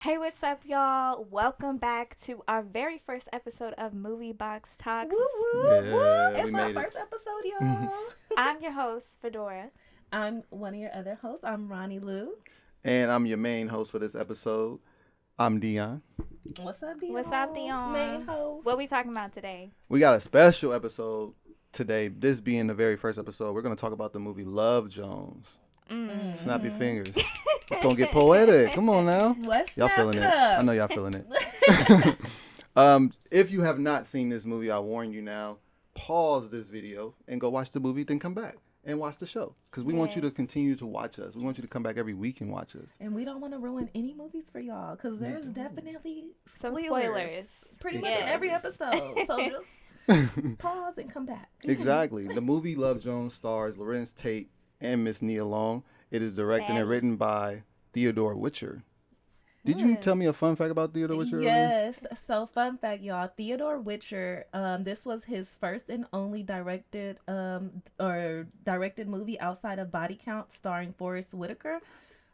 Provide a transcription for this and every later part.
Hey, what's up, y'all? Welcome back to our very first episode of Movie Box Talks. Woo, woo, woo. Yeah, we It's our made first it. episode, y'all. I'm your host, Phedora. I'm one of your other hosts. I'm Rhanni Lou. And I'm your main host for this episode. I'm Deion. What's up, Deion? What's up, Deion? Main host. What we talking about today? We got a special episode today. This being the very first episode, we're going to talk about the movie Love Jones. Snap your fingers. It's going to get poetic. Come on now. Let's Y'all snap feeling it it. up. I know y'all feeling it. If you have not seen this movie, I warn you now, pause this video and go watch the movie, then come back and watch the show. Because we want you to Yes. continue to watch us. We want you to come back every week and watch us. And we don't want to ruin any movies for y'all because there's definitely Some spoilers. spoilers. Pretty much Yes. in every episode. So just pause and come back. Exactly. The movie Love Jones stars Lorenz Tate and Miss Nia Long. It is directed and Maddie. written by Theodore Witcher. Did you tell me a fun fact about Theodore Witcher? earlier? Yes. So fun fact, y'all. Theodore Witcher. This was his first and only directed movie outside of Body Count, starring Forrest Whitaker.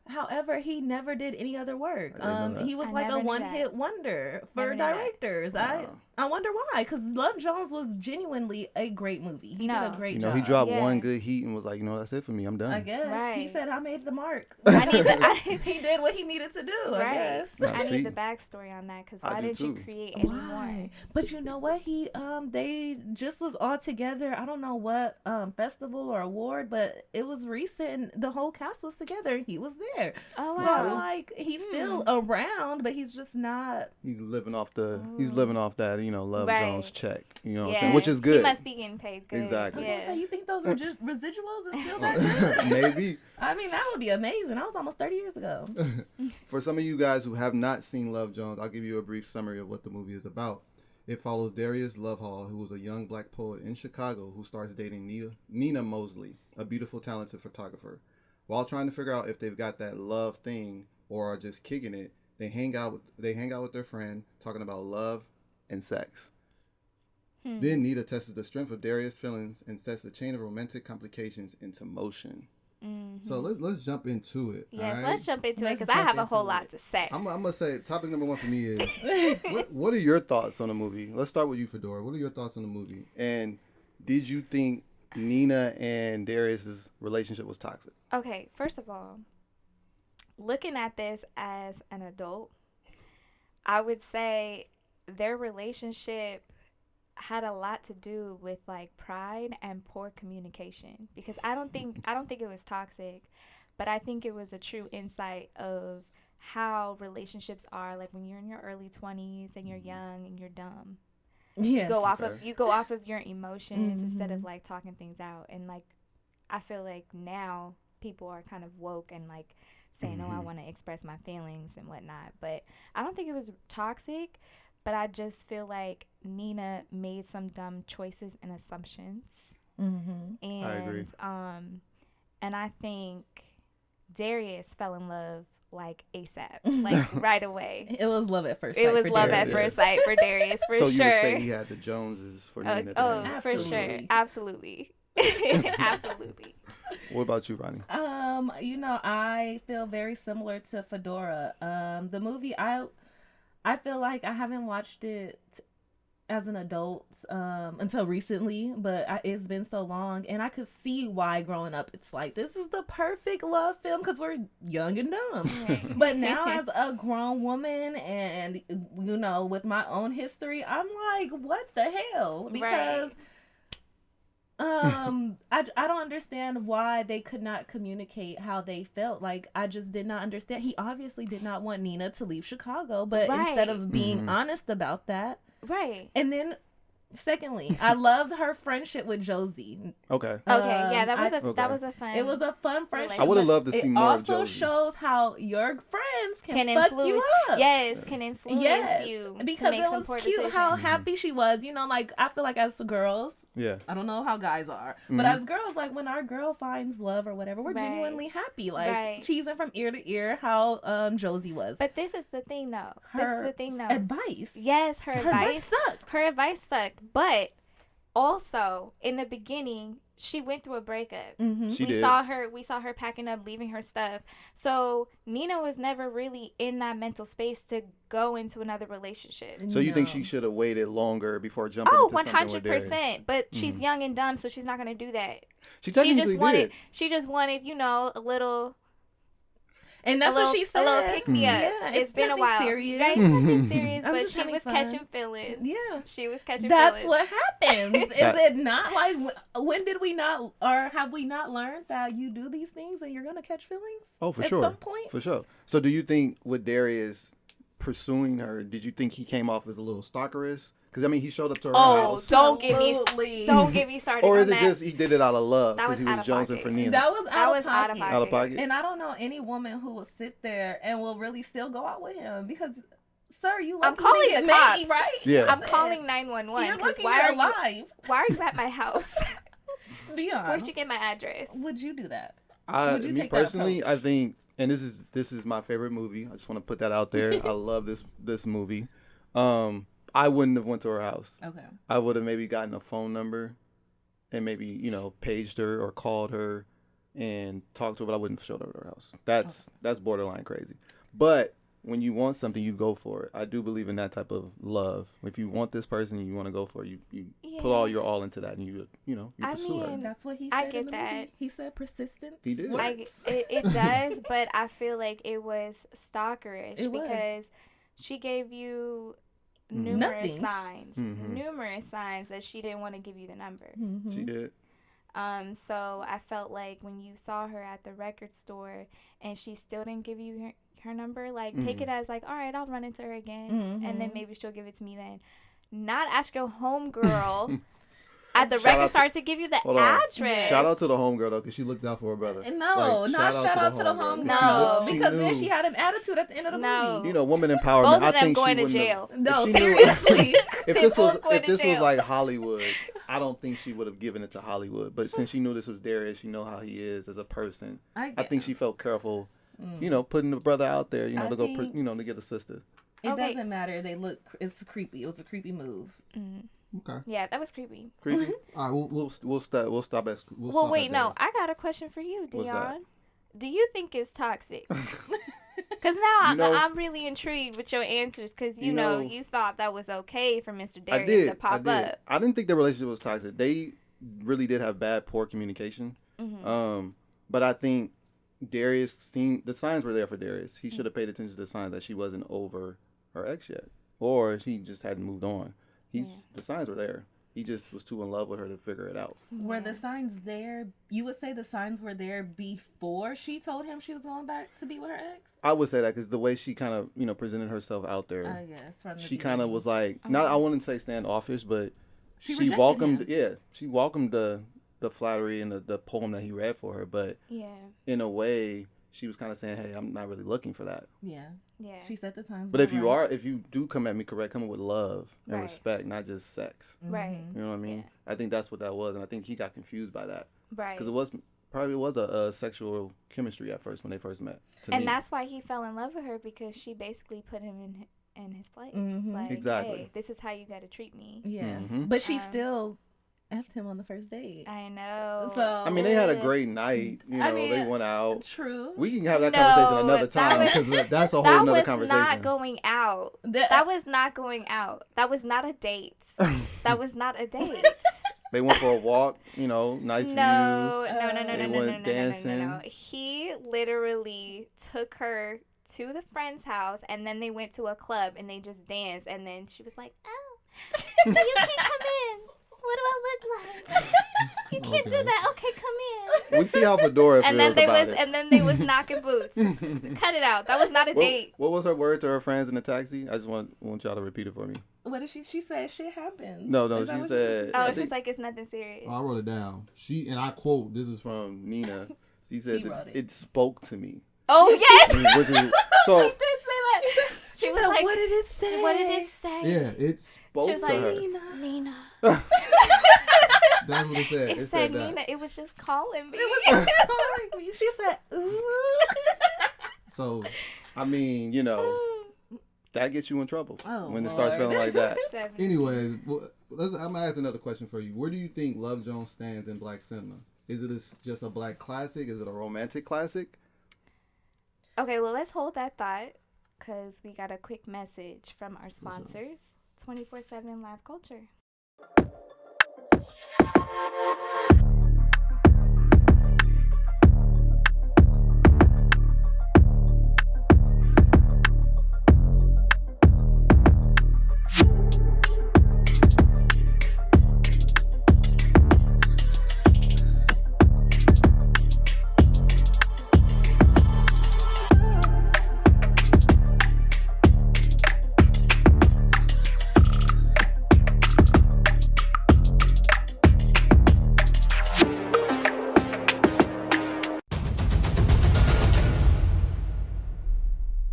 However, he never did any other work. I didn't know that. He was I like never a knew one-hit wonder for Never knew that. directors. Wow. I wonder why, because Love Jones was genuinely a great movie. He did No. a great You job. know, he dropped Yeah. one good heat and was like, that's it for me. I'm done. I guess he Right. said I made the mark. I need He did what he needed to do. I right. guess. Now, I see, need the backstory on that because I why do didn't you too. create any more? Why? But you know what? They just was all together. I don't know what festival or award, but it was recent. The whole cast was together. He was there. Oh, So wow. I'm like, he's still around, but he's just not. He's living off that, Love Right. Jones check. You know what I'm Yeah. saying? Which is He good. must be getting paid good. I Exactly. was gonna Yeah. say, you think those residuals is still that good? Maybe. I mean, that would be amazing. That was almost 30 years ago. For some of you guys who have not seen Love Jones, I'll give you a brief summary of what the movie is about. It follows Darius Lovehall, who is a young black poet in Chicago who starts dating Nina Mosley, a beautiful, talented photographer. While trying to figure out if they've got that love thing or are just kicking it, they hang out with their friend, talking about love and sex. Then Nita tests the strength of Darius' feelings and sets a chain of romantic complications into motion. So let's jump into it. Yes, all right? let's jump into it Let's because I jump have a into whole it. lot to say. I'm gonna say topic number one for me is what are your thoughts on the movie? Let's start with you, Fedora. What are your thoughts on the movie? And did you think Nina and Darius's relationship was toxic? Okay, first of all, looking at this as an adult, I would say their relationship had a lot to do with like pride and poor communication because I don't think it was toxic, but I think it was a true insight of how relationships are like when you're in your early 20s and you're young and you're dumb. Yes. You go off of your emotions instead of like talking things out. And like I feel like now people are kind of woke and like saying, "Oh, I want to express my feelings and whatnot." But I don't think it was toxic. But I just feel like Nina made some dumb choices and assumptions. And I agree. And I think Darius fell in love like ASAP, like right away. It was love at first sight. It was for love Darius. at first sight for Darius, for So sure. you would say he had the Joneses for Nina. Oh, then. for sure. Absolutely. Absolutely. What about you, Rhanni? I feel very similar to Phedora. The movie, I feel like I haven't watched it as an adult until recently, but it's been so long, and I could see why growing up it's like this is the perfect love film because we're young and dumb. Right. But now as a grown woman and with my own history, I'm like, what the hell? Because I don't understand why they could not communicate how they felt. Like, I just did not understand. He obviously did not want Nina to leave Chicago, but instead of being honest about that. Right. And then, secondly, I loved her friendship with Josie. Okay. Okay, yeah, that was Okay. a fun. It was a fun friendship. I would have loved to see It more of also Josie. shows how your friends can fuck influence you up. Yes, can influence you because to make it some was poor cute decisions. how happy she was. Like I feel like as girls, Yeah. I don't know how guys are, but as girls, like when our girl finds love or whatever, we're Right. genuinely happy, like Right. cheesing from ear to ear. How Josie was. But this is the thing, though. Her advice. Yes, her advice sucked. Her advice sucked. But also in the beginning, she went through a breakup. Mm-hmm. She did. We saw her packing up, leaving her stuff. So Nina was never really in that mental space to go into another relationship. So you think she should have waited longer before jumping Oh, into something with Darius? 100%. But she's young and dumb, so she's not gonna do that. She technically did. She just wanted, a little. And that's what she said. A little pick me up. Yeah, it's been a nothing while. serious. Right? It's nothing serious, I'm but just she having was fun. catching feelings. Yeah. She was catching That's feelings. what happens. Is it not like, when did we not, or have we not learned that you do these things and you're going to catch feelings? Oh, for at sure. some point? For sure. So do you think with Darius pursuing her, did you think he came off as a little stalkerist? Because, I mean, he showed up to her house. Don't get me started. Or is on it that. just he did it out of love That because was he out was of jonesing pocket. for Nina? That was out of pocket. Out of pocket? And I don't know any woman who will sit there and will really still go out with him because, sir, you I'm lucky calling to get the married, cops. right? Yeah. I'm calling 911 You're because lucky why you're are you alive. why are you at my house? Deion, Where'd you get my address? would you do that? Me take that personally, approach? I think, and this is my favorite movie. I just want to put that out there. I love this movie. I wouldn't have went to her house. Okay. I would have maybe gotten a phone number and maybe, paged her or called her and talked to her, but I wouldn't have showed up at her house. That's borderline crazy. But when you want something, you go for it. I do believe in that type of love. If you want this person and you want to go for it, you put all your all into that and you pursue her. That's what he said. I get in the that. movie. He said persistence. He did. It does, but I feel like it was stalkerish It was. because she gave you Mm-hmm. numerous Nothing. signs that she didn't want to give you the number. Mm-hmm. She did. So I felt like when you saw her at the record store and she still didn't give you her number, like take it as like, all right, I'll run into her again, and then maybe she'll give it to me then. Not ask your homegirl at the record store to give you the address. Shout out to the homegirl though, because she looked out for her brother. No, not shout out to the homegirl. No. Because then she had an attitude at the end of the movie. Woman empowerment. Both of I them think going she to wouldn't jail. have, No, if she knew, seriously. if this was like Hollywood, I don't think she would have given it to Hollywood. But since she knew this was Darius, she know how he is as a person. I think she felt careful, putting the brother out there, to go, to get a sister. It doesn't matter. It's creepy. It was a creepy move. Okay. Yeah, that was creepy. Creepy. All right, we'll stop at. Well, wait, no, I got a question for you, Deion. Do you think it's toxic? Because now I'm really intrigued with your answers because, you thought that was okay for Mr. Darius to pop up. I didn't think their relationship was toxic. They really did have poor communication. But I think Darius, the signs were there for Darius. He should have paid attention to the signs that she wasn't over her ex yet. Or she just hadn't moved on. The signs were there. He just was too in love with her to figure it out. Were the signs there? You would say the signs were there before she told him she was going back to be with her ex? I would say that because the way she kind of, presented herself out there. I guess. From the she kind of was like, not, I wouldn't say standoffish, but she welcomed, him. she welcomed the flattery and the poem that he read for her. But in a way, she was kind of saying, hey, I'm not really looking for that. Yeah. She said the times. But if you do come at me correct, come with love and respect, not just sex. Right. You know what I mean? Yeah. I think that's what that was, and I think he got confused by that. Right. Because it was a sexual chemistry at first when they first met. And that's why he fell in love with her, because she basically put him in his place. Like, exactly. Hey, this is how you got to treat me. Yeah. But she still effed him on the first date. I know. So I mean, they had a great night. They went out. True. We can have that conversation another time because that's a whole nother conversation. That was not going out. That was not going out. That was not a date. That was not a date. They went for a walk. Nice views. No. They went dancing. No. He literally took her to the friend's house, and then they went to a club and they just danced, and then she was like, "Oh, you can't come in. What do I look like? You can't do that. Okay, come in." We see how Phedora feels about it. And then they was knocking boots. Cut it out. That was not a date. What was her word to her friends in the taxi? I just want y'all to repeat it for me. What did she said? Shit happens. No, she said. Oh, it's just like it's nothing serious. I wrote it down. And I quote. This is from Nina. She said it spoke to me. Oh yes. So she did say that. She was like, "What did it say? What did it say?" Yeah, it spoke to her. Nina. That's what it said. It said Nina. It was just calling me. It was just calling me. She said, "Ooh." So, I mean, that gets you in trouble Oh, when it starts Lord. feeling like that. Definitely. Anyways, I'm gonna ask another question for you. Where do you think Love Jones stands in black cinema? Is it just a black classic? Is it a romantic classic? Okay, well, let's hold that thought because we got a quick message from our For sure. sponsors, 24/7 Live Culture.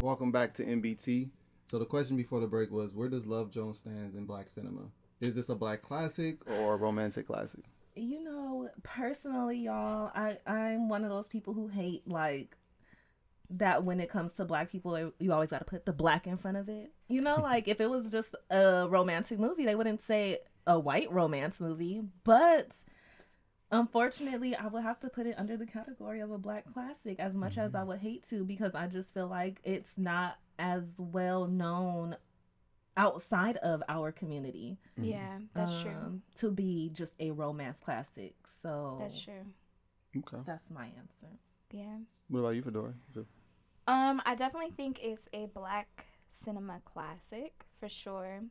Welcome back to MBT. So the question before the break was, where does Love Jones stand in black cinema? Is this a black classic or a romantic classic? You know, personally, y'all, I'm one of those people who hate like that when it comes to black people, you always got to put the black in front of it. You know, like if it was just a romantic movie, they wouldn't say a white romance movie. But unfortunately, I would have to put it under the category of a black classic as much as I would hate to, because I just feel like it's not as well known outside of our community. Yeah, that's true. To be just a romance classic. So That's true. Okay. that's my answer. Yeah. What about you, Phedora? I definitely think it's a black cinema classic for sure.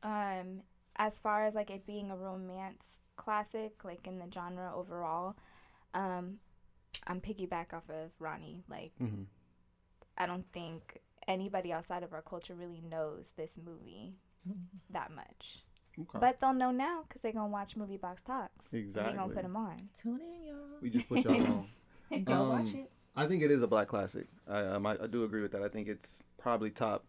As far as like it being a romance classic, like in the genre overall, I'm piggyback off of Rhanni. Like, I don't think anybody outside of our culture really knows this movie that much. Okay. But they'll know now because they're going to watch Movie Box Talks. Exactly. We're going to put them on. Tune in, y'all. We just put y'all on. Go watch it. I think it is a black classic. I do agree with that. I think it's probably top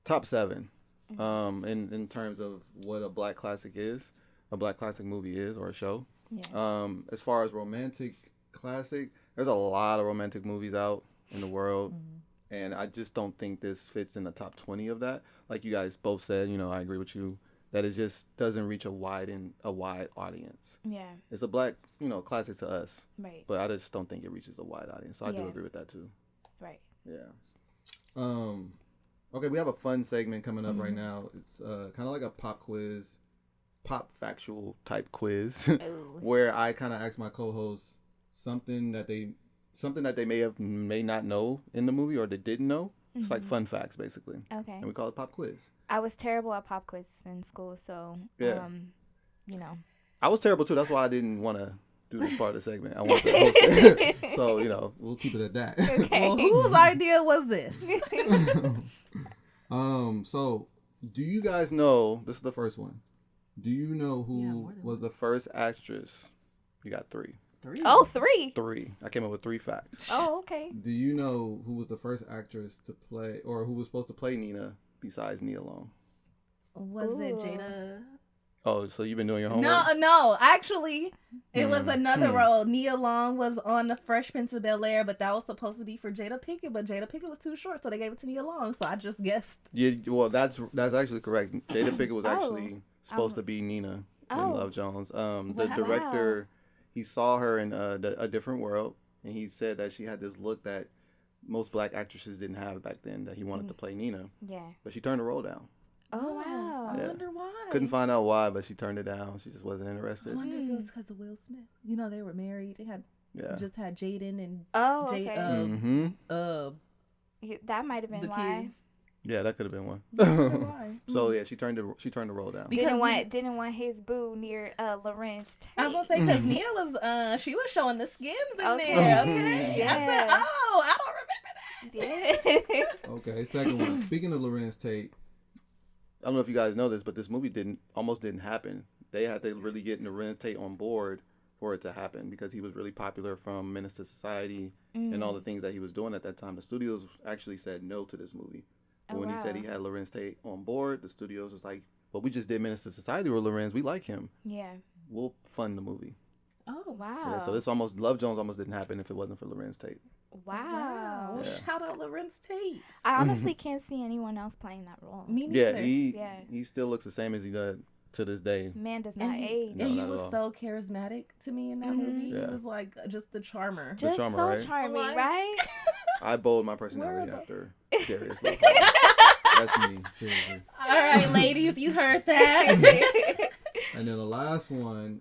7 in terms of what a black classic is, a black classic movie is, or a show. Yeah. As far as romantic classic, there's a lot of romantic movies out in the world, and I just don't think this fits in the top 20 of that. Like you guys both said, I agree with you that it just doesn't reach a wide audience. Yeah. It's a black, classic to us. Right. But I just don't think it reaches a wide audience. So I do Yeah. agree with that too. Right. Yeah. Okay, we have a fun segment coming up right now. It's kind of like a pop quiz, pop factual type quiz, where I kind of ask my co-hosts something that they may not know in the movie or they didn't know. It's like fun facts basically. Okay. And we call it pop quiz. I was terrible at pop quiz in school, so Yeah. I was terrible too. That's why I didn't want to do this part of the segment. I wanted to host it. So, we'll keep it at that. Okay. Well, whose idea was this? So do you guys know, this is the first one. Do you know who was the first actress? You got 3. 3. Oh, 3. 3. I came up with 3 facts. Oh, okay. Do you know who was the first actress to play, or who was supposed to play Nina besides Nia Long? Was it Jada? Oh, so you've been doing your homework? No. Actually, it was another role. Nia Long was on The Fresh Prince of Bel-Air, but that was supposed to be for Jada Pinkett, but Jada Pinkett was too short, so they gave it to Nia Long. So I just guessed. Yeah, well, that's actually correct. Jada Pinkett was actually supposed to be Nina in Love Jones. The director, he saw her in A Different World, and he said that she had this look that most black actresses didn't have back then, that he wanted to play Nina. Yeah. But she turned the role down. Oh, wow. I wonder why. Couldn't find out why, but she turned it down. She just wasn't interested. I wonder if it was because of Will Smith. They were married. They had just had Jaden and that might have been the why. kids. Yeah, that could have been one. Why? So yeah, she turned the role down. Didn't want his boo near Lorenz Tate. I was gonna say because Nia was she was showing the skins in there. Okay. Yeah. I said, I don't remember that. Yeah. Okay, second one. Speaking of Lorenz Tate, I don't know if you guys know this, but this movie almost didn't happen. They had to really get Lorenz Tate on board for it to happen because he was really popular from Menace to Society and all the things that he was doing at that time. The studios actually said no to this movie. But when he said he had Lorenz Tate on board, the studios was like, well, we just did Menace to Society with Lorenz. We like him. Yeah. We'll fund the movie. Oh, Wow. Yeah, so this almost Love Jones almost didn't happen if it wasn't for Lorenz Tate. Wow. Well, Yeah. shout out Lorenz Tate. I honestly can't see anyone else playing that role. Me Yeah, neither. he still looks the same as he does to this day. Man does And not he, age. No, and he not at was all. so charismatic to me in that Mhm. movie. Yeah. He was like just the charmer. Just charmer, so right? charming, Like- right? I bold my personality after Darius. That's me, seriously. All right, ladies, you heard that. And then the last one,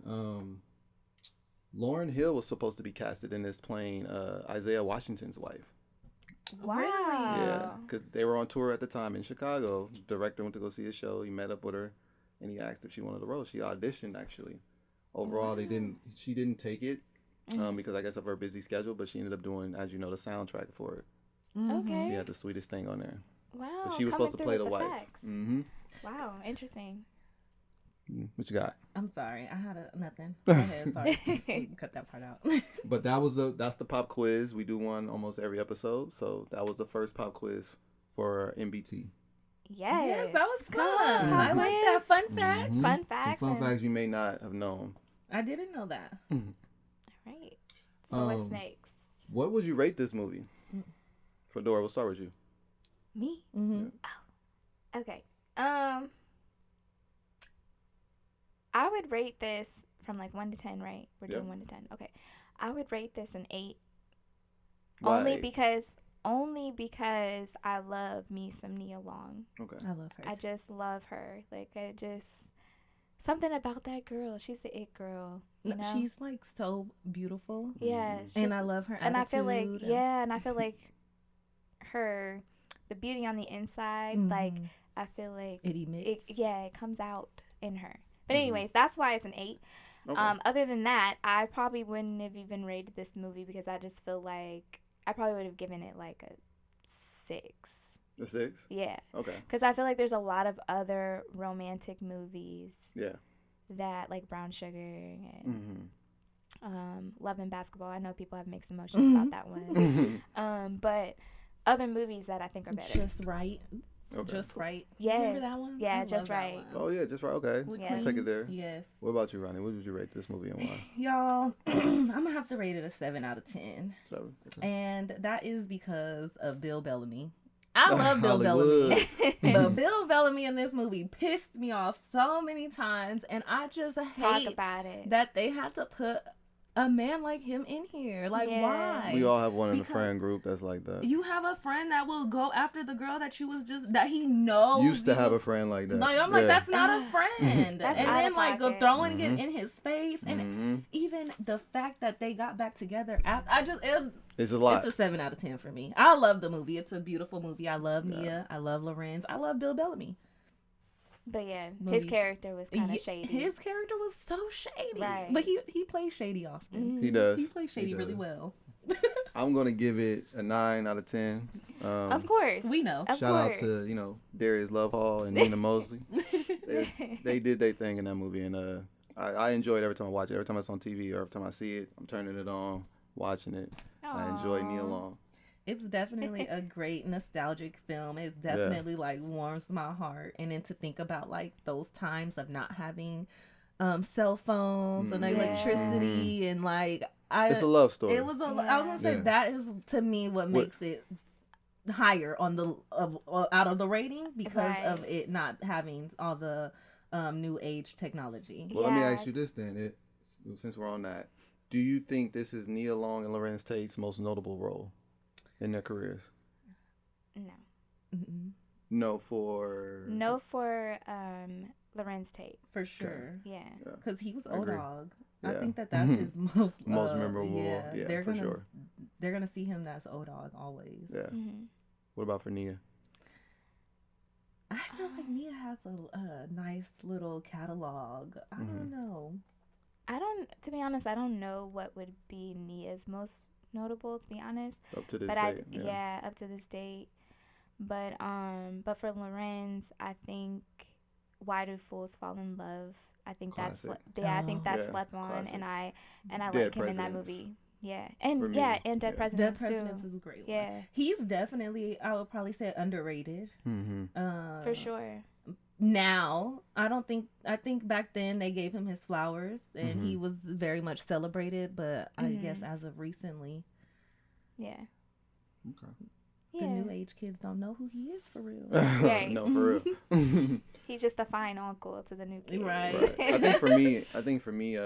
Lauryn Hill was supposed to be casted in this playing Isaiah Washington's wife. Wow. Yeah, because they were on tour at the time in Chicago. The director went to go see a show. He met up with her, and he asked if she wanted the role. She auditioned actually. Overall, she didn't take it because I guess of her busy schedule. But she ended up doing, as you know, the soundtrack for it. Okay. She had the sweetest thing on there. Wow. But she was coming supposed to through play with the wife. facts. Mm-hmm. Wow. Interesting. What you got? I'm sorry, I had nothing. Go ahead, sorry. We can cut that part out. But that's the pop quiz. We do one almost every episode. So that was the first pop quiz for MBT. Yes. That was Come fun. on, I pop like quiz. that. Fun fact. Mhm. Fun facts. Some fun and- facts you may not have known. I didn't know that. All right. So what's next? What would you rate this movie? Phedora, we'll start with you. Me? Mm-hmm. Okay. I would rate this from like 1 to 10, right? We're doing 1 to 10. Okay. I would rate this an 8. Why? Only because I love me some Nia Long. Okay. I love her. I just love her. Like something about that girl. She's the it girl. You know? She's like so beautiful. Yeah. And I love her attitude. And I feel like the beauty on the inside, like I feel like it emits. it comes out in her. But anyways, that's why it's an 8. Okay. Other than that, I probably wouldn't have even rated this movie because I just feel like I probably would have given it like a 6. A 6? Yeah. Okay. Because I feel like there's a lot of other romantic movies Yeah. that, like Brown Sugar and Mm-hmm. Love and Basketball. I know people have mixed emotions about that one. But other movies that I think are better. Just right. Okay. Just right. Yes. Remember that one? Yeah, I Just love that Right. one. Oh, yeah, just right. Okay. With Yeah. I'll take it Queen. there. Yes. What about you, Rhanni? What would you rate this movie and why? Y'all, I'm going to have to rate it a 7 out of 10. 7. And that is because of Bill Bellamy. I love Bill Hollywood. Bellamy. But Bill Bellamy in this movie pissed me off so many times. And I just Talk hate about it. that they had to put a man like him in here. Like, Yeah. why? We all have one in the Because- friend group that's like that. You have a friend that will go after the girl that you was just, that he knows. Used to you have a was- friend like that. Like, I'm like, Yeah. that's not a friend. That's and out then, of like, go pocket. throwing it in his face. And Mhm. even the fact that they got back together, It's a lot. it's a 7 out of 10 for me. I love the movie. It's a beautiful movie. I love Mia. I love Lorenz. I love Bill Bellamy. But yeah, Movie. his character was kind of shady. His character was so shady. Right. But he plays shady often. He does. He plays shady He really does. well. I'm going to give it a 9 out of 10. Of course. We know. Of Shout course. out to, Darius Lovehall and Nina Mosley. They did their thing in that movie, and I enjoy it every time I watch it. Every time it's on TV or every time I see it, I'm turning it on, watching it. I enjoy Nia Long. It's definitely a great nostalgic film. It definitely like warms my heart. And then to think about like those times of not having cell phones and electricity and like It's a love story. it was I was gonna say that is to me what makes it higher on the out of the rating because of it not having all the new age technology. Well, let me ask you this then. Since we're on that, do you think this is Nia Long and Lorenz Tate's most notable role in their careers? No. Mm-mm. No for Lorenz Tate. For sure. Yeah. Because he was I agree. O-Dog. Yeah. I think that's his most memorable. Yeah, Yeah, for sure. They're gonna see him as O-Dog always. Yeah. Mm-hmm. What about for Nia? I feel like Nia has a nice little catalog. I don't know. To be honest, I don't know what would be Nia's most notable, to be honest. Up to this But date. up to this date. But for Lorenz, I think Why Do Fools Fall in Love? I think Classic. I think that's Yeah, slept on, classic. and I Dead like him in that Presidents. movie. Yeah, For and me, and Dead yeah. Presidents Dead Presidents too. is a great one. Yeah, He's definitely, I would probably say, underrated. Mm-hmm. for sure. now. I think back then they gave him his flowers and Mm-hmm. he was very much celebrated, but I Mhm. guess as of recently, Yeah. Okay. the Yeah. new age kids don't know who he is for real. Right. No, for real. He's just a fine uncle to the new kids. Right. Right. I think for me,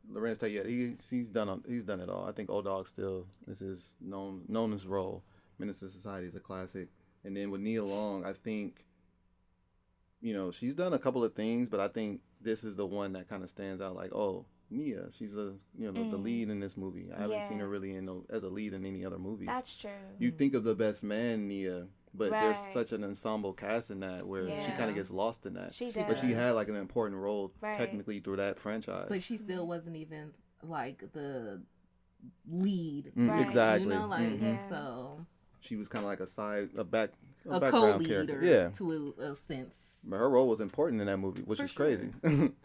Lorenz Tate, yeah, he's done it all. I think Old Dog still is his known his role. Minister Society is a classic, and then with Nia Long, I think, she's done a couple of things, but I think this is the one that kind of stands out. Like, oh, Nia, she's the lead in this movie. I haven't seen her really as a lead in any other movies. That's true. You think of The Best Man, Nia, but there's Right. such an ensemble cast in that where she Yeah. kind of gets lost in that. She She does. But she had like an important role Right. technically through that franchise. But she still wasn't even like the lead. Right. Exactly. You know, like Mhm. so She was kind of like a a background co-lead character. or Yeah, to a sense. but her role was important in that movie, which For is sure. crazy.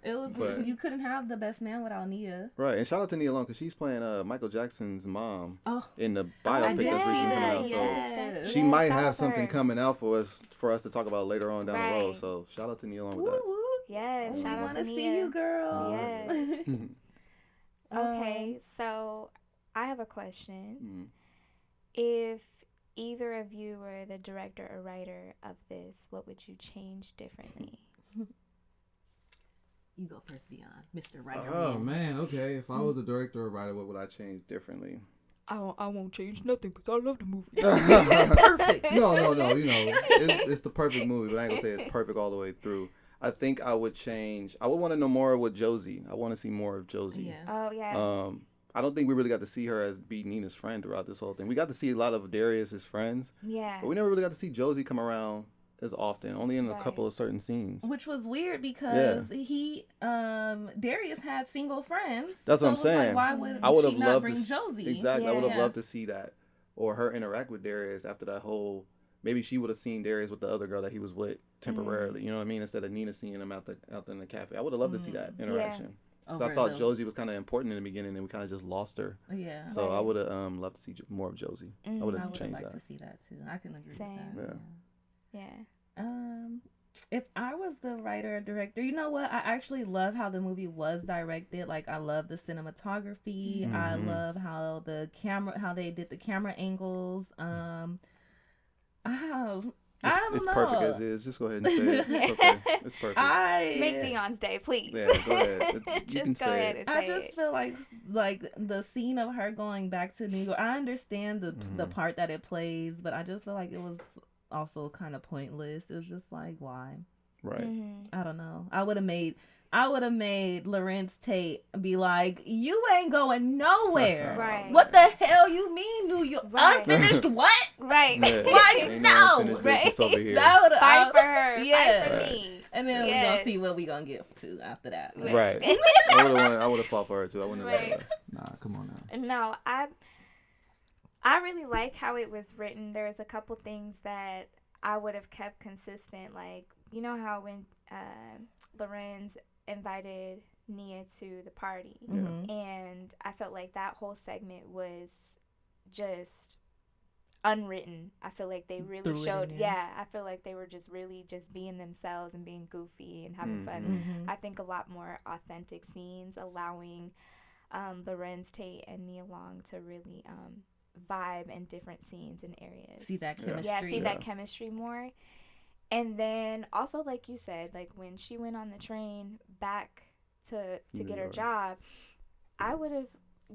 It was But- you couldn't have the best man without Nia. Right, and shout out to Nia Long because she's playing Michael Jackson's mom Oh, in the I biopic did that's see recently coming that, out. So yes. she Yeah, might shout out have to something her. coming out for us to talk about later on down the road. Right. So shout out to Nia Long with woo that. woo. Yes, We shout out want to to Nia. see you, girl. Yes. Okay, Um, so I have a question. Mhm. If either of you were the director or writer of this, what would you change differently? You go first, Deion, Mr. Writer. Oh man, okay. If I was a director or writer, what would I change differently? I won't change nothing because I love the movie. Perfect. No. It's the perfect movie, but I ain't gonna say it's perfect all the way through. I think I would change. I would want to know more with Josie. I want to see more of Josie. Yeah. Oh yeah. I don't think we really got to see her as be Nina's friend throughout this whole thing. We got to see a lot of Darius's friends, Yeah. but we never really got to see Josie come around as often. Only in a Right. couple of certain scenes. Which was weird because Darius had single friends. That's what I'm it was like, saying. why would I would she have not loved bring to Josie? Exactly. I would have Yeah. loved to see that, or her interact with Darius after that whole. Maybe she would have seen Darius with the other girl that he was with temporarily. You know what I mean? Instead of Nina seeing him out in the cafe. I would have loved to see that interaction. Because I thought Josie was kind of important in the beginning, and we kind of just lost her. Yeah. So I Right. would have loved to see more of Josie. I would I have would have changed liked that. to see that too. I can agree Same. with that. Yeah. If I was the writer or director, you know what? I actually love how the movie was directed. Like, I love the cinematography. I Mhm. love how they did the camera angles. I don't It's know. perfect as is. Just go ahead and say it. It's okay. It's perfect. Make Dion's day, please. Yeah, go ahead. You Just can go say ahead it. and say I just it. feel like the scene of her going back to New York. I understand the part that it plays, but I just feel like it was also kind of pointless. It was just like, why? Right. Mhm. I don't know. I would have made Lorenz Tate be like, "You ain't going nowhere. Right. What the hell you mean, New York? Right. Unfinished what? Right. Yeah. Like, Ain't no, unfinished right. business over here. That would Fight for her. Yeah. Fight for Right. me. And then we Yes. gonna see what we gonna get to after that. But- Right. I would have fought for her too. I wouldn't have Right. let her. Nah, come on now. No, I really like how it was written. There's a couple things that I would have kept consistent. Like, you know how when Lorenz invited Nia to the party, Mhm. and I felt like that whole segment was just unwritten. I feel like they really Threw it in showed. there. Yeah, I feel like they were just really just being themselves and being goofy and having fun. Mhm. I think a lot more authentic scenes, allowing Lorenz Tate and Nia Long to really vibe in different scenes and areas. See that Yeah. chemistry. Yeah, see Yeah. that chemistry more. And then also, like you said, like when she went on the train back to New get her York. job, I would have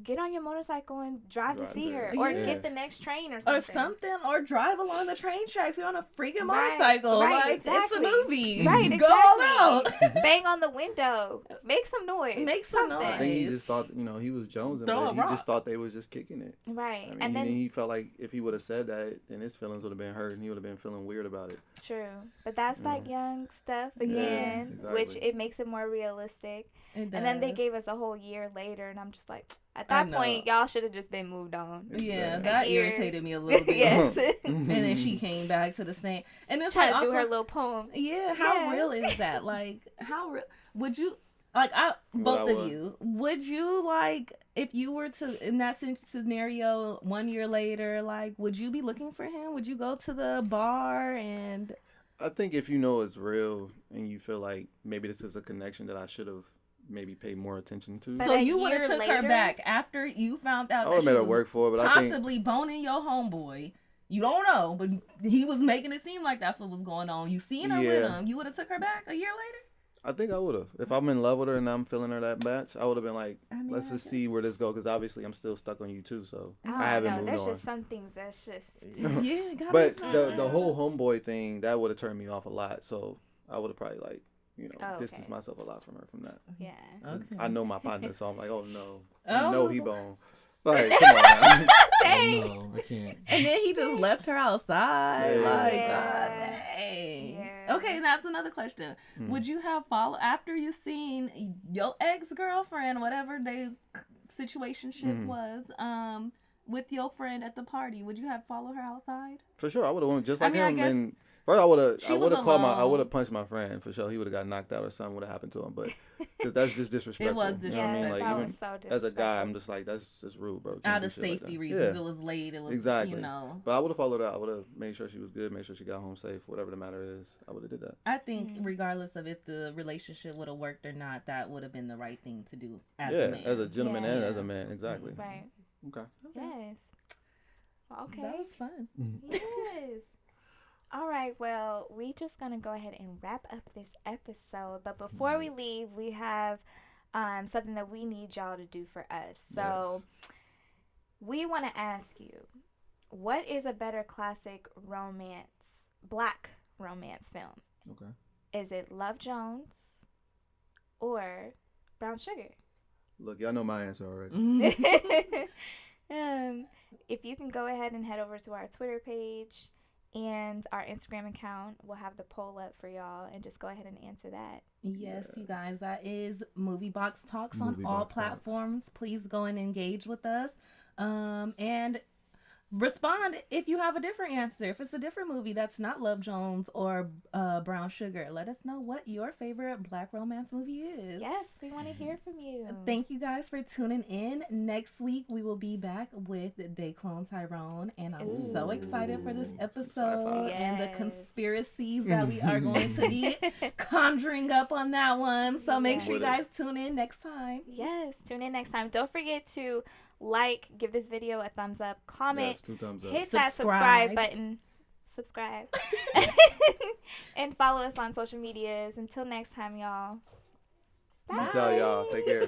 get on your motorcycle and drive to Drive see there. her, or Yeah. get the next train or Or something. something, or drive along the train tracks. You're on a freaking Right, motorcycle. right, Like, exactly. it's a movie. Right, exactly. Go all out. Bang on the window, make some noise, Make some something. I think he Nice. just thought, he was jonesing, Throw but a he rock. just thought they was just kicking it. Right, I mean, and then he felt like if he would have said that, then his feelings would have been hurt, and he would have been feeling weird about it. true, but that's that young stuff Yeah, again, which exactly. it makes it more realistic. It And then they does. gave us a whole year later, and I'm just like, at I that know. point, y'all should have just been moved on. Yeah, Yeah. that Here. irritated me a little bit. Yes, And then she came back to the same. And it's trying like to do her also- little poem. Yeah, how Yeah. real is that? Like, how real would you like? Both of you, would you like if you were to in that scenario 1 year later? Like, would you be looking for him? Would you go to the bar and? I think if you know it's real and you feel like maybe this is a connection that I should have maybe paid more attention to. But So a you would have year took her later? back after you found out I that would she have made her was work for it, but I think possibly boning your homeboy. You don't know, but he was making it seem like that's what was going on. You seen her with Yeah. him. You would have took her back a year later? I think I would have. If I'm in love with her and I'm feeling her that much, I would have been like, I mean, let's I just guess. see where this goes, because obviously I'm still stuck on you too, so I I don't haven't know. moved There's on. just some things that's just. Yeah, gotta But be the fun. whole homeboy thing, that would have turned me off a lot, so I would have probably like, Oh, distanced okay. myself a lot from her from that. Yeah. Okay. I know my partner, so I'm like, oh no, Oh. I know he bone. Like, come on, now. Dang. Oh, no, I can't. And then he just left her outside. Yeah. Like, Yeah. God dang. Yeah. Okay, that's another question. Would you have followed after you seen your ex-girlfriend, whatever their situationship was, with your friend at the party? Would you have followed her outside? For sure, I would have went just I like mean, I him. guess And first, I would she have was called I alone. would have punched my friend for sure. He would have got knocked out or something would have happened to him. But because that's just disrespectful. was You know what I mean? Yeah, Like that even was so as a guy, I'm disrespectful. just like that's just rude, bro. Can't Out do of shit like safety that. reasons. Yeah. It was late. It was, Exactly. you know. But I would have followed her. I would have made sure she was good, made sure she got home safe, whatever the matter is. I would have did that. I think regardless of if the relationship would have worked or not, that would have been the right thing to do as Yeah, a man. as a gentleman Yeah. and as a man, exactly. Right. Okay. Yes. Okay. That was fun. Yes. All right. Well, we just gonna go ahead and wrap up this episode. But before we leave, we have something that we need y'all to do for us. So we want to ask you, what is a better classic black romance film? Okay. Is it Love Jones or Brown Sugar? Look, y'all know my answer already. If you can go ahead and head over to our Twitter page and our Instagram account, we'll have the poll up for y'all and just go ahead and answer that. Yes, you guys, that is MovieBox Talks on Movie all Box Talks. platforms. Please go and engage with us. And respond if you have a different answer. If it's a different movie that's not Love Jones or Brown Sugar, let us know what your favorite black romance movie is. Yes, we want to hear from you. Thank you guys for tuning in. Next week we will be back with They Clone Tyrone, and I'm so excited for this episode sci-fi. and the Yes. conspiracies that we are going to be conjuring up on that one. So make sure you With it. guys tune in next time. Yes, tune in next time. Don't forget to give this video a thumbs up, comment, Yes, 2 thumbs up. hit that Subscribe. subscribe button, subscribe, and follow us on social medias. Until next time, y'all. Bye. Peace out, y'all. Take care.